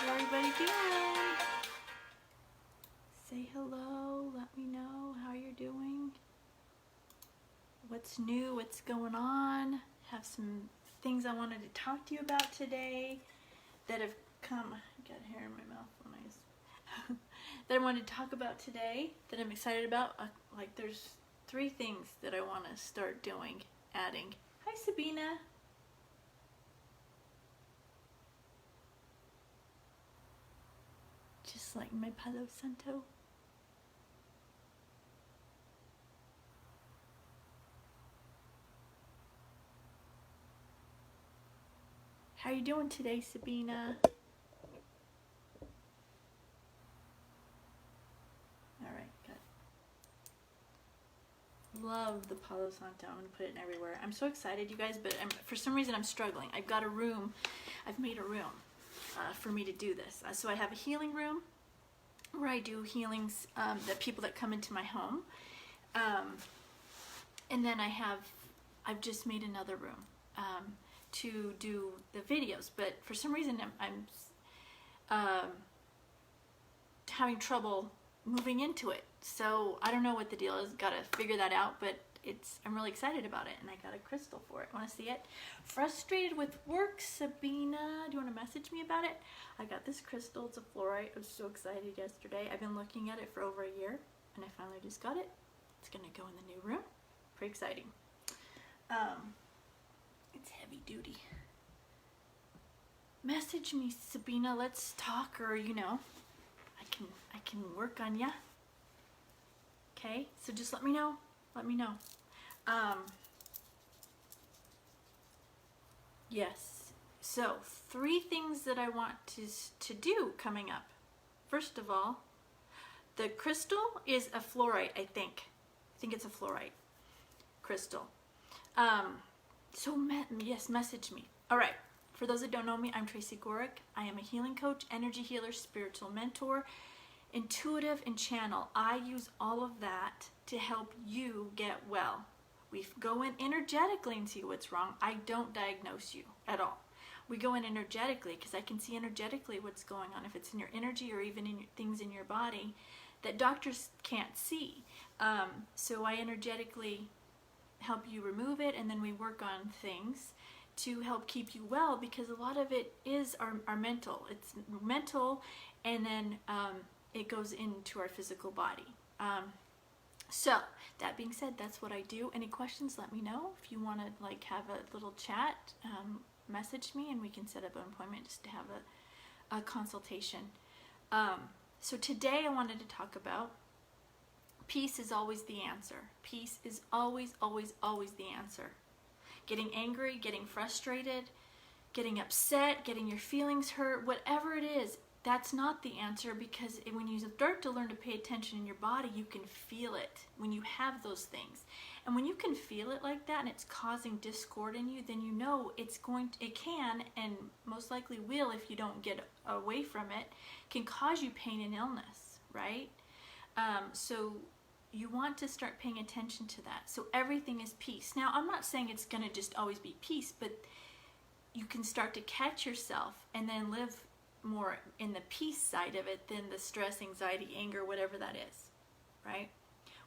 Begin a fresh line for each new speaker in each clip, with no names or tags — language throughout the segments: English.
everybody doing? Say hello, let me know how you're doing. What's new, what's going on? Have some things I wanted to talk to you about today that have come, I got hair in my mouth when that I wanted to talk about today that I'm excited about. Like there's 3 things that I want to start doing, adding. Hi Sabina. Just like my Palo Santo. How you doing today, Sabina? Alright, good. Love the Palo Santo. I'm going to put it in everywhere. I'm so excited, you guys, but for some reason I'm struggling. I've got a room. I've made a room for me to do this. So I have a healing room where I do healings, the people that come into my home. And then I've just made another room to do the videos. But for some reason I'm having trouble moving into it. So I don't know what the deal is. Got to figure that out, but I'm really excited about it, and I got a crystal for it. Want to see it? Frustrated with work, Sabina? Do you want to message me about it? I got this crystal. It's a fluorite. I was so excited yesterday. I've been looking at it for over a year, and I finally just got it. It's gonna go in the new room. Pretty exciting. It's heavy duty. Message me, Sabina. Let's talk, or I can work on ya. Okay, so just let me know. Let me know. Yes. So 3 things that I want to do coming up. First of all, the crystal is a fluorite. I think it's a fluorite crystal. Yes, message me. All right. For those that don't know me, I'm Tracy Gorick. I am a healing coach, energy healer, spiritual mentor, intuitive, and channel. I use all of that to help you get well. We go in energetically and see what's wrong. I don't diagnose you at all. We go in energetically because I can see energetically what's going on, if it's in your energy or even in things in your body that doctors can't see. So I energetically help you remove it, and then we work on things to help keep you well, because a lot of it is our mental. It's mental, and then it goes into our physical body. So that being said, that's what I do. Any questions, let me know. If you want to have a little chat, message me and we can set up an appointment just to have a consultation. So today I wanted to talk about peace is always the answer. Peace is always, always, always the answer. Getting angry, getting frustrated, getting upset, getting your feelings hurt, whatever it is, that's not the answer, because when you start to learn to pay attention in your body, you can feel it when you have those things. And when you can feel it like that and it's causing discord in you, then you know it can, and most likely will if you don't get away from it, can cause you pain and illness, right? So you want to start paying attention to that. So everything is peace. Now, I'm not saying it's going to just always be peace, but you can start to catch yourself and then live more in the peace side of it than the stress, anxiety, anger, whatever that is, right?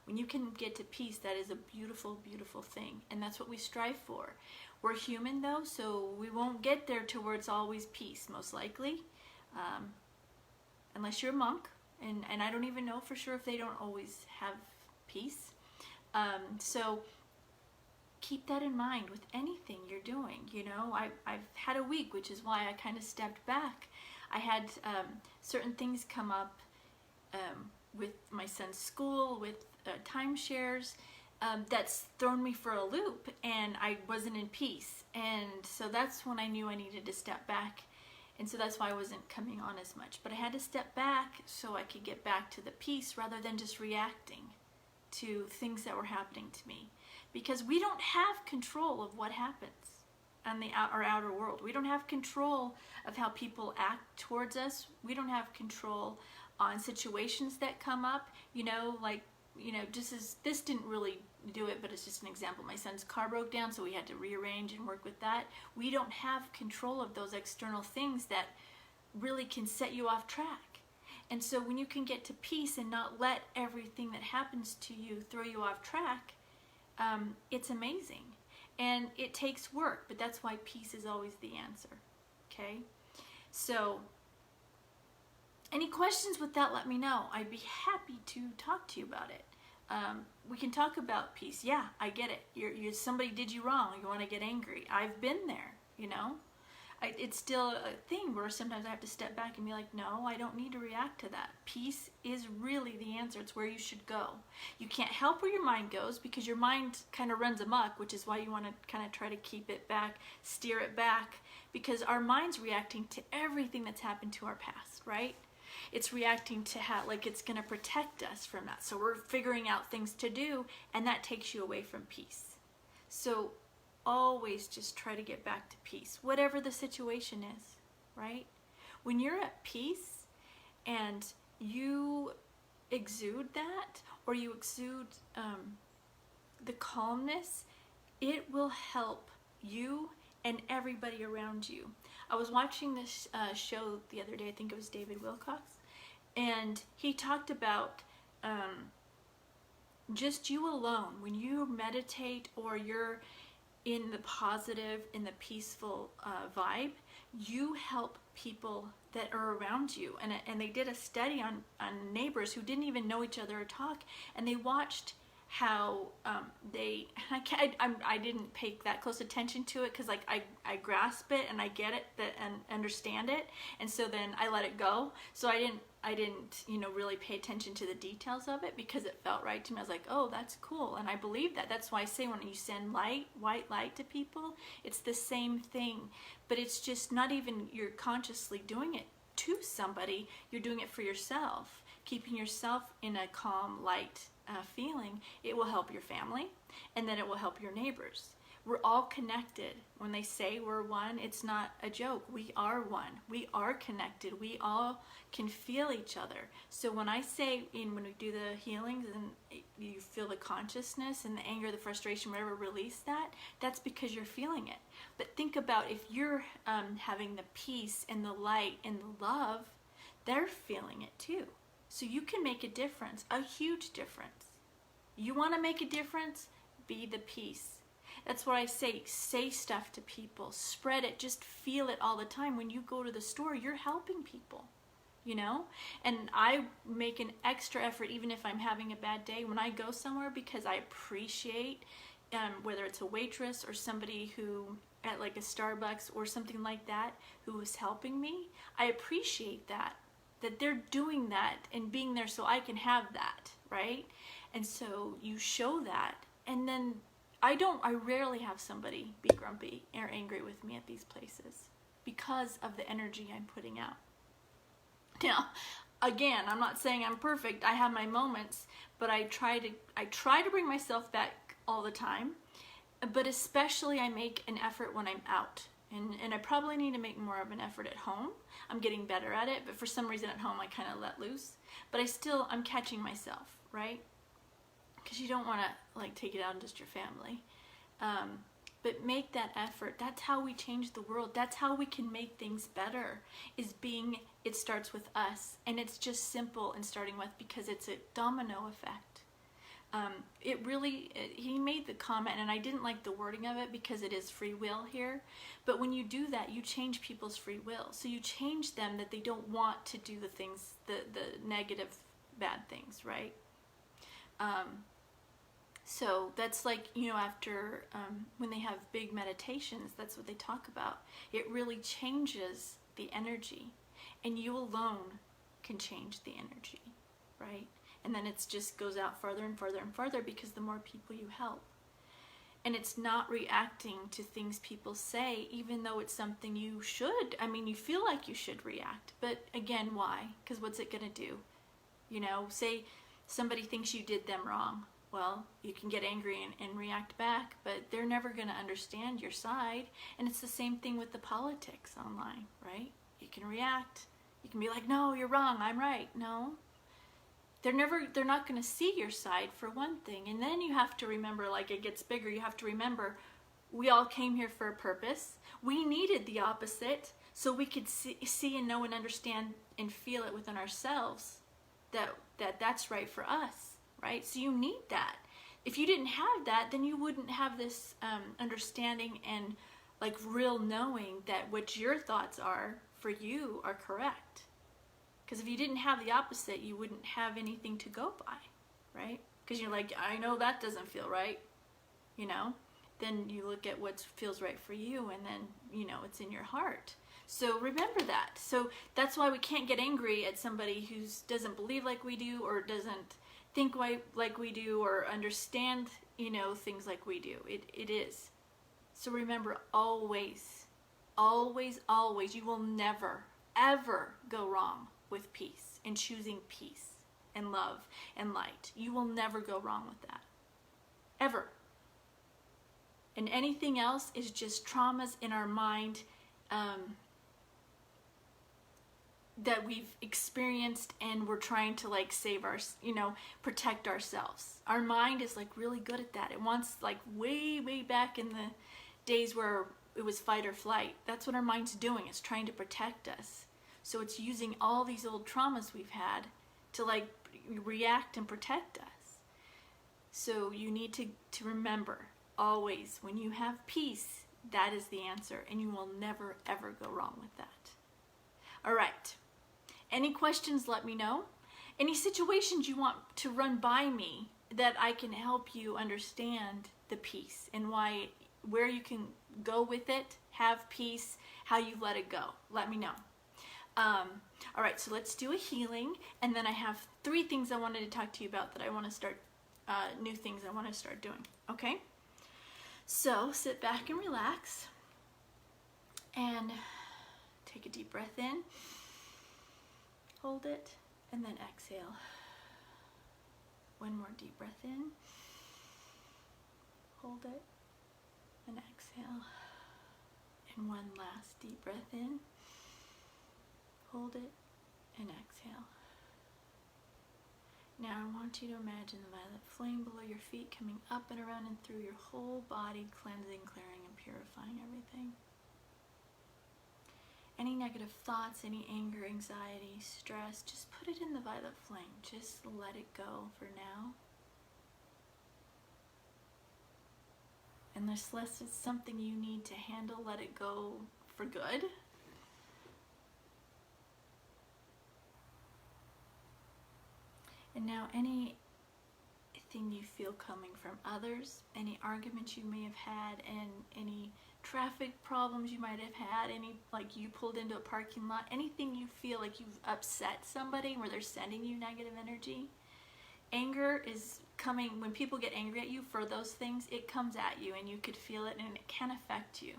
When you can get to peace, that is a beautiful, beautiful thing. And that's what we strive for. We're human though, so we won't get there to where it's always peace, most likely, unless you're a monk. And I don't even know for sure if they don't always have peace. So keep that in mind with anything you're doing. I've had a week, which is why I kind of stepped back. I had certain things come up with my son's school, with timeshares, that's thrown me for a loop, and I wasn't in peace. And so that's when I knew I needed to step back. And so that's why I wasn't coming on as much. But I had to step back so I could get back to the peace rather than just reacting to things that were happening to me. Because we don't have control of what happens on our outer world. We don't have control of how people act towards us. We don't have control on situations that come up. This didn't really do it, but it's just an example. My son's car broke down, so we had to rearrange and work with that. We don't have control of those external things that really can set you off track. And so when you can get to peace and not let everything that happens to you throw you off track, it's amazing. And it takes work, but that's why peace is always the answer. Okay? So, any questions with that, let me know. I'd be happy to talk to you about it. We can talk about peace. Yeah, I get it. You're somebody did you wrong. You want to get angry. I've been there, you know. It's still a thing where sometimes I have to step back and be like, no, I don't need to react to that. Peace is really the answer. It's where you should go. You can't help where your mind goes because your mind kind of runs amok, which is why you want to kind of try to keep it back, steer it back, because our mind's reacting to everything that's happened to our past, right? It's reacting to how, like, it's going to protect us from that. So we're figuring out things to do, and that takes you away from peace. So always just try to get back to peace, whatever the situation is, right? When you're at peace and you exude that, or you exude the calmness, it will help you and everybody around you. I was watching this show the other day, I think it was David Wilcox, and he talked about just you alone. When you meditate or you're in the positive, in the peaceful vibe, you help people that are around you. And they did a study on neighbors who didn't even know each other or talk, and they watched how I didn't pay that close attention to it because like I grasp it and I get it and understand it, and so then I let it go. So I didn't really pay attention to the details of it because it felt right to me. I was like, oh, that's cool, and I believe that. That's why I say when you send white light to people, it's the same thing, but it's just not even you're consciously doing it to somebody. You're doing it for yourself, keeping yourself in a calm, light feeling. It will help your family, and then it will help your neighbors. We're all connected. When they say we're one, it's not a joke. We are one. We are connected. We all can feel each other. So when I say, when we do the healings and you feel the consciousness and the anger, the frustration, whatever, release that, that's because you're feeling it. But think about if you're having the peace and the light and the love, they're feeling it too. So you can make a difference, a huge difference. You want to make a difference? Be the peace. That's what I say stuff to people, spread it, just feel it all the time. When you go to the store, you're helping people, you know? And I make an extra effort even if I'm having a bad day when I go somewhere, because I appreciate whether it's a waitress or somebody who at like a Starbucks or something like that who is helping me. I appreciate that they're doing that and being there so I can have that, right? And so you show that, and then I rarely have somebody be grumpy or angry with me at these places because of the energy I'm putting out. Now, again, I'm not saying I'm perfect. I have my moments, but I try to bring myself back all the time, but especially I make an effort when I'm out. And I probably need to make more of an effort at home. I'm getting better at it, but for some reason at home I kind of let loose. But I'm catching myself, right? Because you don't want to like take it out on just your family. But make that effort. That's how we change the world. That's how we can make things better, it starts with us. And it's just simple in starting with, because it's a domino effect. He made the comment, and I didn't like the wording of it because it is free will here, but when you do that, you change people's free will. So you change them that they don't want to do the things, the negative, bad things, right? So that's like, after when they have big meditations, that's what they talk about. It really changes the energy, and you alone can change the energy, right? And then it just goes out farther and farther and farther because the more people you help. And it's not reacting to things people say, even though it's something you should. You feel like you should react. But again, why? Because what's it going to do? Say somebody thinks you did them wrong. Well, you can get angry and react back, but they're never going to understand your side. And it's the same thing with the politics online, right? You can react. You can be like, no, you're wrong, I'm right. No. They're not going to see your side, for one thing. And then you have to remember, like, it gets bigger. You have to remember, we all came here for a purpose. We needed the opposite. so we could see and know and understand and feel it within ourselves that's right for us, right? So you need that. If you didn't have that, then you wouldn't have this understanding and like real knowing that what your thoughts are for you are correct. Because if you didn't have the opposite, you wouldn't have anything to go by, right? Because you're like, I know that doesn't feel right, you know? Then you look at what feels right for you, and then, you know, it's in your heart. So remember that. So that's why we can't get angry at somebody who doesn't believe like we do, or doesn't think like we do, or understand, you know, things like we do. It is. So remember, always, always, always, you will never, ever go wrong with peace and choosing peace and love and light. You will never go wrong with that. Ever. And anything else is just traumas in our mind that we've experienced, and we're trying to like save our, you know, protect ourselves. Our mind is like really good at that. It wants, like way, way back in the days where it was fight or flight. That's what our mind's doing. It's trying to protect us. So it's using all these old traumas we've had to like react and protect us. So you need to remember, always, when you have peace, that is the answer, and you will never ever go wrong with that. All right. Any questions, let me know. Any situations you want to run by me that I can help you understand the peace and where you can go with it, have peace, how you let it go. Let me know. All right, so let's do a healing, and then I have 3 things I wanted to talk to you about that I want to start, new things I want to start doing, okay? So sit back and relax, and take a deep breath in, hold it, and then exhale. One more deep breath in, hold it, and exhale. And one last deep breath in, hold it, and exhale. Now I want you to imagine the violet flame below your feet coming up and around and through your whole body, cleansing, clearing, and purifying everything. Any negative thoughts, any anger, anxiety, stress, just put it in the violet flame. Just let it go for now. Unless it's something you need to handle, let it go for good. And now anything you feel coming from others, any arguments you may have had, and any traffic problems you might have had, any, like you pulled into a parking lot, anything you feel like you've upset somebody where they're sending you negative energy. Anger is coming, when people get angry at you for those things, it comes at you and you could feel it and it can affect you.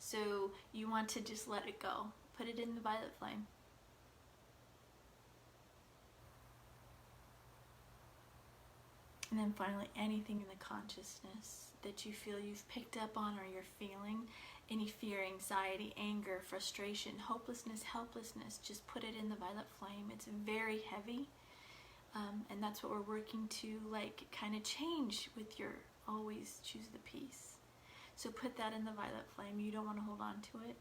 So you want to just let it go. Put it in the violet flame. And then finally, anything in the consciousness that you feel you've picked up on or you're feeling, any fear, anxiety, anger, frustration, hopelessness, helplessness, just put it in the violet flame. It's very heavy, and that's what we're working to like kind of change with your always choose the peace. So put that in the violet flame. You don't want to hold on to it.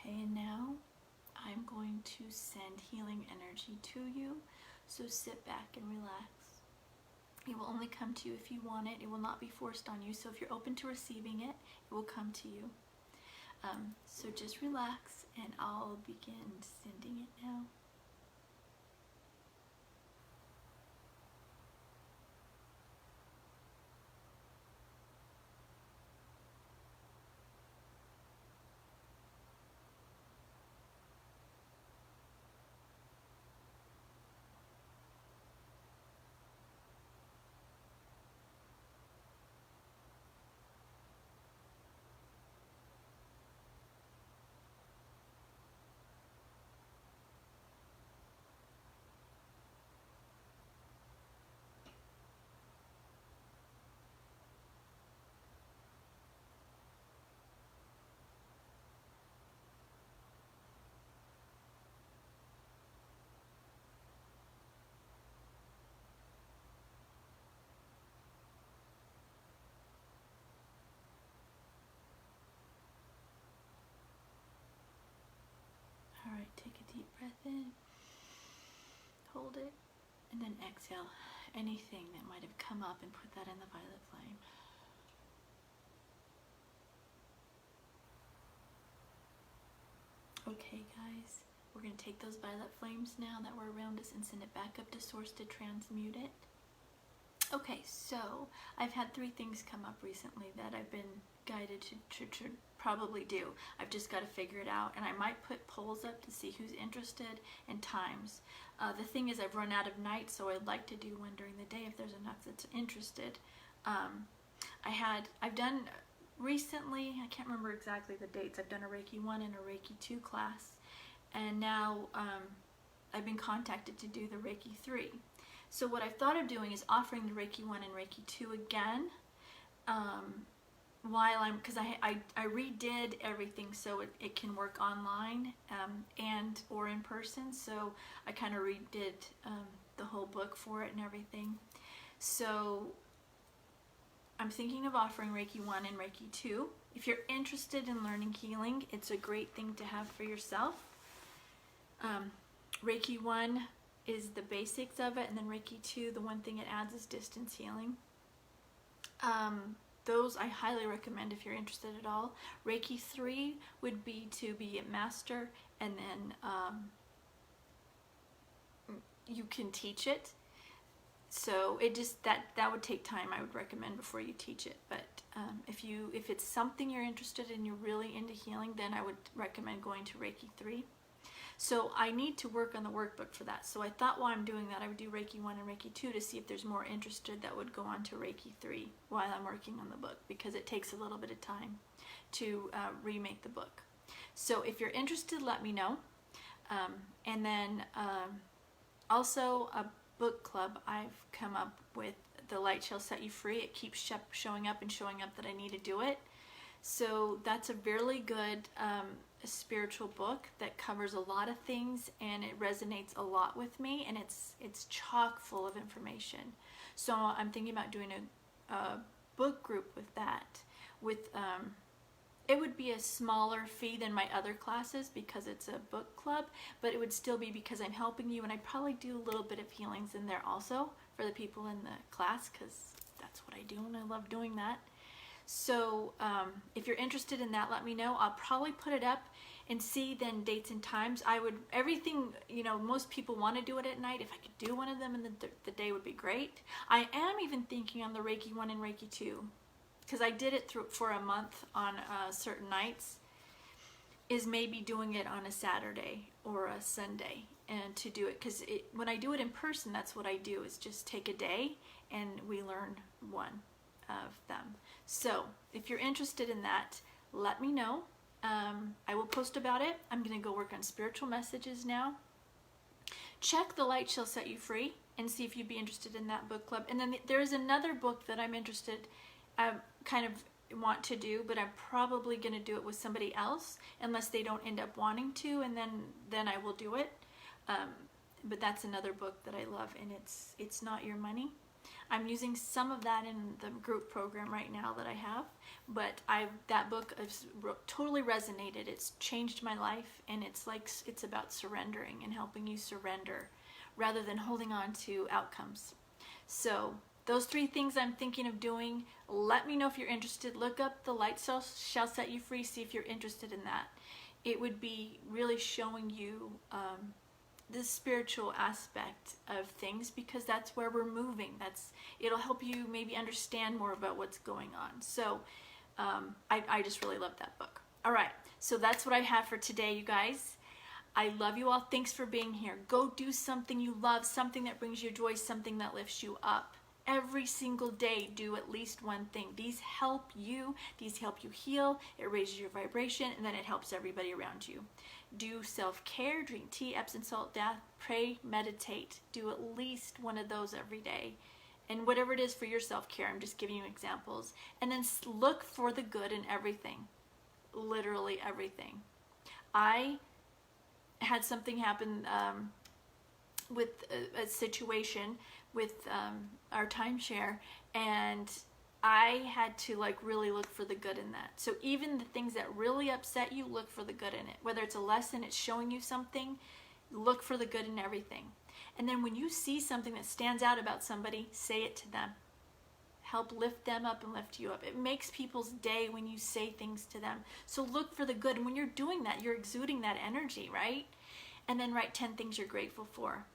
Okay, and now I'm going to send healing energy to you. So sit back and relax. It will only come to you if you want it. It will not be forced on you. So if you're open to receiving it, it will come to you. So just relax, and I'll begin sending it now. in, hold it, and then exhale anything that might have come up and put that in the violet flame. Okay guys, we're going to take those violet flames now that were around us and send it back up to source to transmute it. Okay, so I've had 3 things come up recently that I've been guided to probably do. I've just got to figure it out, and I might put polls up to see who's interested and times. The thing is, I've run out of nights, so I'd like to do one during the day if there's enough that's interested. I've done recently, I can't remember exactly the dates, I've done a Reiki 1 and a Reiki 2 class, and now I've been contacted to do the Reiki 3. So what I've thought of doing is offering the Reiki 1 and Reiki 2 again, because I redid everything so it can work online and or in person, so I kind of redid the whole book for it and everything. So I'm thinking of offering Reiki 1 and Reiki 2. If you're interested in learning healing, it's a great thing to have for yourself. Reiki 1 is the basics of it, and then Reiki 2, the one thing it adds is distance healing. Those I highly recommend if you're interested at all. Reiki 3 would be to be a master, and then you can teach it. So it just that would take time, I would recommend, before you teach it. But if it's something you're interested in, you're really into healing, then I would recommend going to Reiki 3. So I need to work on the workbook for that. So I thought while I'm doing that, I would do Reiki 1 and Reiki 2 to see if there's more interested that would go on to Reiki 3 while I'm working on the book, because it takes a little bit of time to remake the book. So if you're interested, let me know. And then also a book club I've come up with, The Light Shall Set You Free. It keeps showing up and showing up that I need to do it. So that's a really good spiritual book that covers a lot of things, and it resonates a lot with me, and it's chock full of information. So I'm thinking about doing a book group with that. It would be a smaller fee than my other classes because it's a book club, but it would still be because I'm helping you, and I probably do a little bit of healings in there also for the people in the class, because that's what I do and I love doing that. So if you're interested in that, let me know. I'll probably put it up and see then dates and times. Everything, most people want to do it at night. If I could do one of them in the day would be great. I am even thinking on the Reiki 1 and Reiki 2, because I did it for a month on certain nights, is maybe doing it on a Saturday or a Sunday, and to do it, because when I do it in person, that's what I do, is just take a day and we learn one of them. So if you're interested in that, let me know. I will post about it. I'm going to go work on spiritual messages now. Check The Light Shall Set You Free and see if you'd be interested in that book club. And then there is another book that I'm interested, kind of want to do, but I'm probably going to do it with somebody else unless they don't end up wanting to, and then I will do it. But that's another book that I love, and it's Not Your Money. I'm using some of that in the group program right now that I have, but that book has totally resonated. It's changed my life, and it's about surrendering and helping you surrender rather than holding on to outcomes. So those 3 things I'm thinking of doing. Let me know if you're interested. Look up The Light Shall Set You Free. See if you're interested in that. It would be really showing you the spiritual aspect of things, because that's where we're moving. It'll help you maybe understand more about what's going on. So I just really love that book. All right, so that's what I have for today, you guys. I love you all. Thanks for being here. Go do something you love, something that brings you joy, something that lifts you up. Every single day, do at least one thing. These help you heal, it raises your vibration, and then it helps everybody around you. Do self-care, drink tea, Epsom salt bath, pray, meditate. Do at least one of those every day. And whatever it is for your self-care, I'm just giving you examples. And then look for the good in everything. Literally everything. I had something happen with a situation with our timeshare, and I had to really look for the good in that. So even the things that really upset you, look for the good in it. Whether it's a lesson, it's showing you something, Look for the good in everything. And then when you see something that stands out about somebody, say it to them. Help lift them up and lift you up. It makes people's day when you say things to them. So look for the good. And when you're doing that, you're exuding that energy, right? And then write 10 things you're grateful for.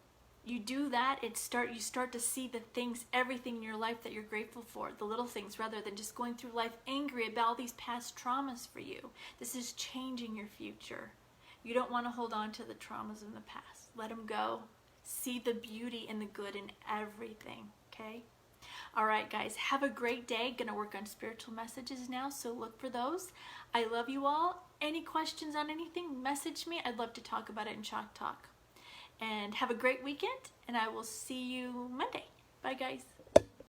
You do that, you start to see the things, everything in your life that you're grateful for, the little things, rather than just going through life angry about all these past traumas for you. This is changing your future. You don't want to hold on to the traumas in the past. Let them go. See the beauty and the good in everything, okay? All right, guys, have a great day. Gonna work on spiritual messages now, so look for those. I love you all. Any questions on anything, message me. I'd love to talk about it in Chalk Talk. And have a great weekend, and I will see you Monday. Bye, guys.